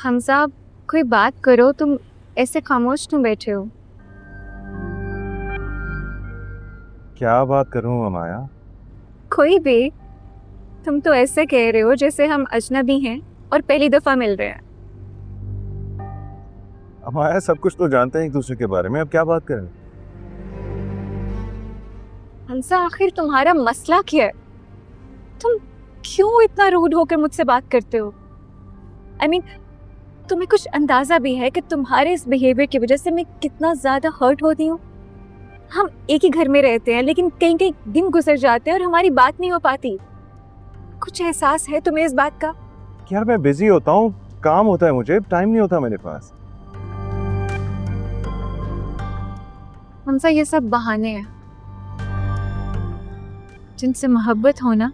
हमजा, कोई बात करो, तुम ऐसे खामोश क्यों बैठे हो? क्या बात करूं अमाया? कोई भी। तुम तो ऐसे कह रहे हो जैसे हम अजनबी हैं और पहली दफा मिल रहे हैं। अमाया, सब कुछ तो जानते हैं एक दूसरे के बारे में, अब क्या बात करें? हमजा, आखिर तुम्हारा मसला क्या है? तुम क्यों इतना रूड होकर मुझसे बात करते हो? आई मीन, तुम्हें कुछ अंदाजा भी है कि तुम्हारे इस बिहेवियर की वजह से मैं कितना ज्यादा हर्ट होती हूँ? हम एक ही घर में रहते हैं लेकिन कहीं कहीं दिन गुजर जाते हैं और हमारी बात नहीं हो पाती। कुछ एहसास है तुम्हें इस बात का? यार मैं बिजी होता हूँ, काम होता है, मुझे टाइम नहीं होता मेरे पास। हमसा, ये सब बहाने हैं। जिनसे मोहब्बत हो ना,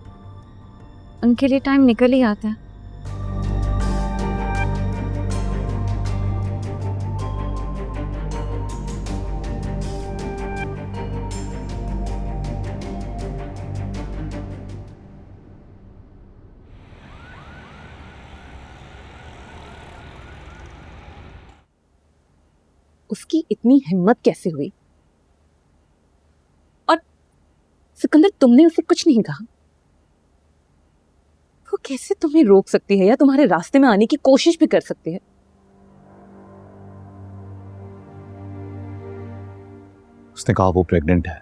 उनके लिए टाइम निकल ही आता है। उसकी इतनी हिम्मत कैसे हुई? और सिकंदर, तुमने उसे कुछ नहीं कहा? वो कैसे तुम्हें रोक सकती है या तुम्हारे रास्ते में आने की कोशिश भी कर सकती है? उसने कहा वो प्रेग्नेंट है,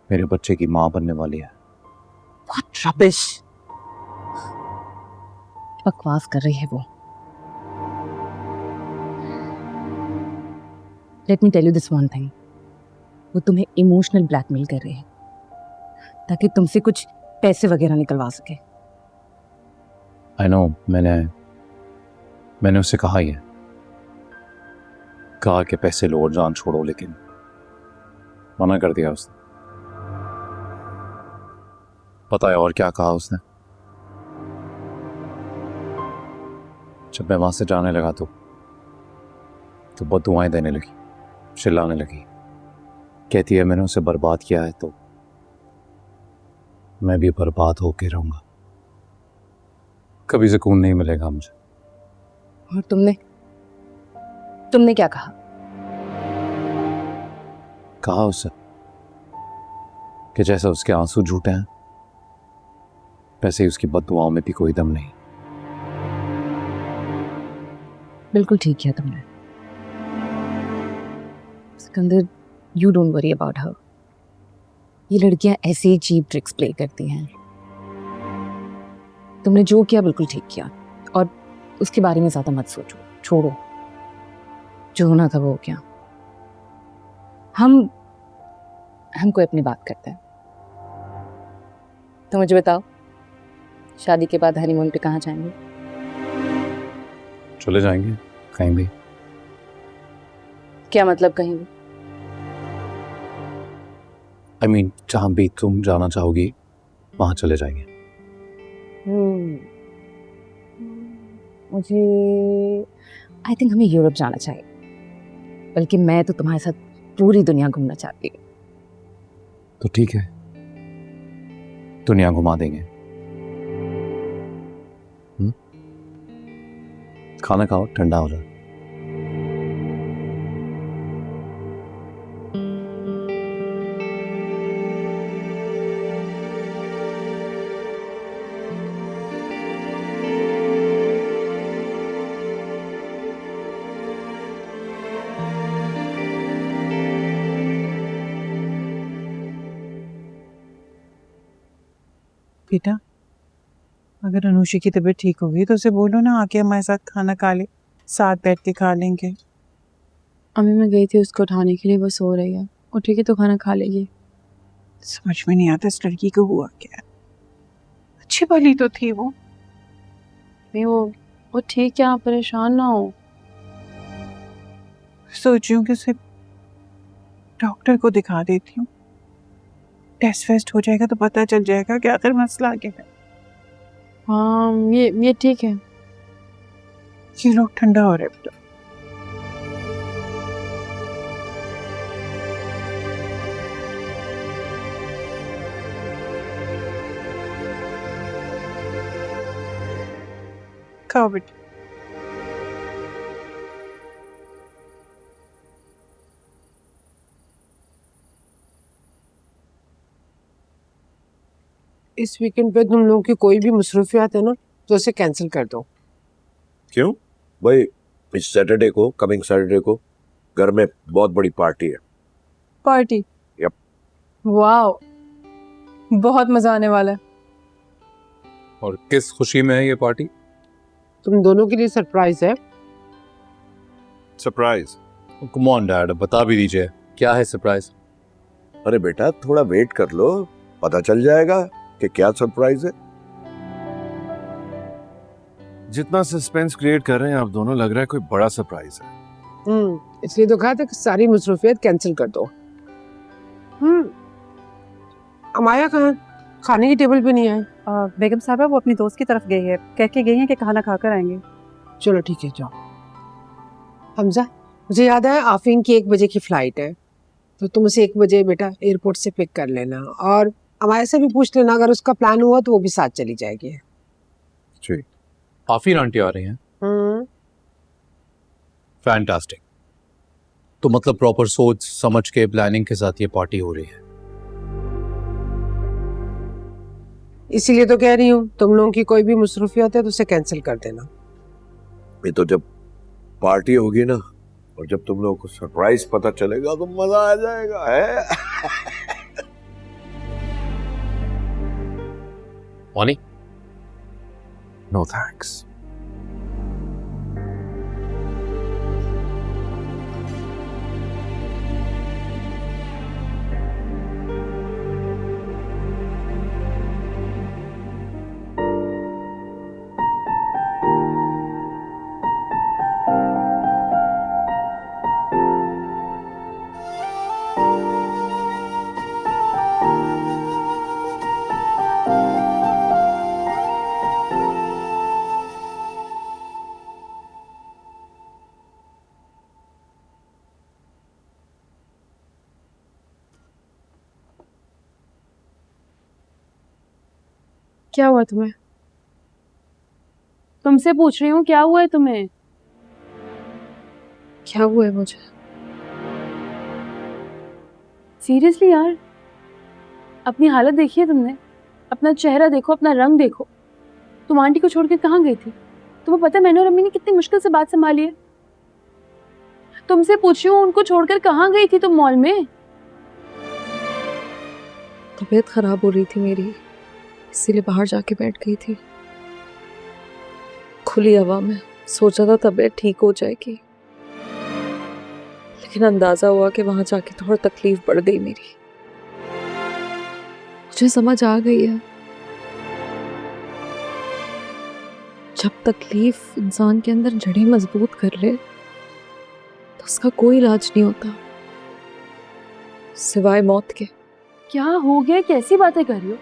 मेरे बच्चे की मां बनने वाली है। What rubbish! बकवास कर रही है वो। Let me tell you this one thing, वो तुम्हें इमोशनल ब्लैकमेल कर रही है ताकि तुमसे कुछ पैसे वगैरह निकलवा सके। आई नो, मैंने उससे कहा ही है, कहा कि पैसे लो और जान छोड़ो, लेकिन मना कर दिया उसने। पता है और क्या कहा उसने? जब मैं वहां से जाने लगा तो बददुआएं देने लगी, चिल्लाने लगी, कहती है मैंने उसे बर्बाद किया है तो मैं भी बर्बाद होके रहूंगा, कभी सुकून नहीं मिलेगा मुझे। और तुमने क्या कहा? कहा उससे कि जैसा उसके आंसू झूठे हैं वैसे ही उसकी बददुआओं में भी कोई दम नहीं। बिल्कुल ठीक किया तुमने Sikandar, you don't worry about her. ये लड़कियां ऐसे ही चीप ट्रिक्स प्ले करती हैं। तुमने जो किया बिल्कुल ठीक किया, और उसके बारे में ज्यादा मत सोचो, छोड़ो, जो होना था वो हो गया। हम कोई अपनी बात करते हैं। तो मुझे बताओ, शादी के बाद हनीमून पे कहाँ जाएंगे? चले जाएंगे कहीं भी। क्या मतलब कहीं भी? आई मीन, जहां भी तुम जाना चाहोगी वहां चले जाएंगे। मुझे आई थिंक हमें यूरोप जाना चाहिए, बल्कि मैं तो तुम्हारे साथ पूरी दुनिया घूमना चाहती हूँ। तो ठीक है, दुनिया घुमा देंगे। खाना खाओ, ठंडा हो जाए। बेटा, अगर अनुषी की तबीयत ठीक होगी तो उसे बोलो ना आके हमारे साथ खाना खा ले, साथ बैठ के खा लेंगे। अम्मी, मैं गई थी उसको उठाने के लिए, वो सो रही है। उठेगी तो खाना खा लेगी। समझ में नहीं आता इस लड़की को हुआ क्या। अच्छी भली तो थी वो। नहीं, वो ठीक है, आप परेशान ना हो। सोच रही हूँ कि उसे डॉक्टर को दिखा देती हूँ, टेस्ट वेस्ट हो जाएगा तो पता चल जाएगा कि आखिर मसला क्या है। हाँ, ये ठीक है। ये लोग ठंडा हो रहा है बेटा। खाओ बेटा। इस वीकेंड पे तुम लोगों की कोई भी मसरूफियात है ना तो उसे कैंसिल कर दो। क्यों भाई? इस सैटरडे को, कमिंग सैटरडे को घर में बहुत बड़ी पार्टी है। पार्टी? Yep. वाओ, बहुत मजा आने वाला है। और किस खुशी में है ये पार्टी? तुम दोनों के लिए सरप्राइज है। सरप्राइज? कम ऑन डैड, बता भी दीजिए क्या है सरप्राइज। अरे बेटा थोड़ा वेट कर लो, पता चल जाएगा कि क्या सरप्राइज है। जितना सस्पेंस क्रिएट कर रहे हैं आप दोनों, लग रहा है कोई बड़ा सरप्राइज है। इसलिए तो कहा था कि सारी मसरूफियत कैंसिल कर दो। अमाया कहाँ? खाने की टेबल पे नहीं आए। बेगम साहबा वो अपनी दोस्त की तरफ गई है, कह के गई है कि खाना खाकर आएंगे। चलो ठीक है, जाओ। हमजा, मुझे याद है आफरीन की 1 बजे की फ्लाइट है, तो तुम उसे 1 बजे बेटा एयरपोर्ट से पिक कर लेना, और अमाया से भी पूछ लेना, अगर उसका प्लान हुआ तो वो भी साथ चली जाएगी। ठीक। आफरीन आंटी आ रही हैं? फैंटास्टिक। तो मतलब प्रॉपर सोच समझ के प्लानिंग के साथ ये पार्टी हो रही है। इसीलिए तो कह रही हूँ तुम लोगों की कोई भी मसरूफियत है तो उसे कैंसिल कर देना। ये तो जब पार्टी होगी ना, और जब तुम लोगों को सरप्राइज पता चलेगा तो मजा आ जाएगा है। वानी? No thanks. क्या हुआ तुम्हें? तुमसे पूछ रही हूँ, क्या हुआ है तुम्हें? क्या हुआ है मुझे? सीरियसली यार, अपनी हालत देखी है तुमने? अपना चेहरा देखो, अपना रंग देखो। तुम आंटी को छोड़ के कहाँ गई थी? तुम्हें पता है मैंने और अम्मी ने कितनी मुश्किल से बात संभाली है। तुमसे पूछ रही हूँ, उनको छोड़कर कहाँ गई थी तुम मॉल में? तबीयत खराब हो रही थी मेरी, इसीलिए बाहर जाके बैठ गई थी खुली हवा में। सोचा था तबीयत ठीक हो जाएगी, लेकिन अंदाजा हुआ कि वहां जाके थोड़ा तकलीफ बढ़ गई मेरी। मुझे समझ आ गई है, जब तकलीफ इंसान के अंदर जड़ें मजबूत कर ले तो उसका कोई इलाज नहीं होता सिवाय मौत के। क्या हो गया? कैसी बातें कर रही हो?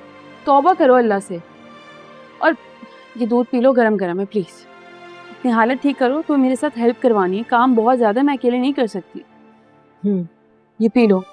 तौबा करो अल्लाह से। और ये दूध पी लो, गरम गरम है, प्लीज। अपनी हालत ठीक करो। तुम्हें मेरे साथ हेल्प करवानी है, काम बहुत ज्यादा, मैं अकेले नहीं कर सकती। ये पी लो।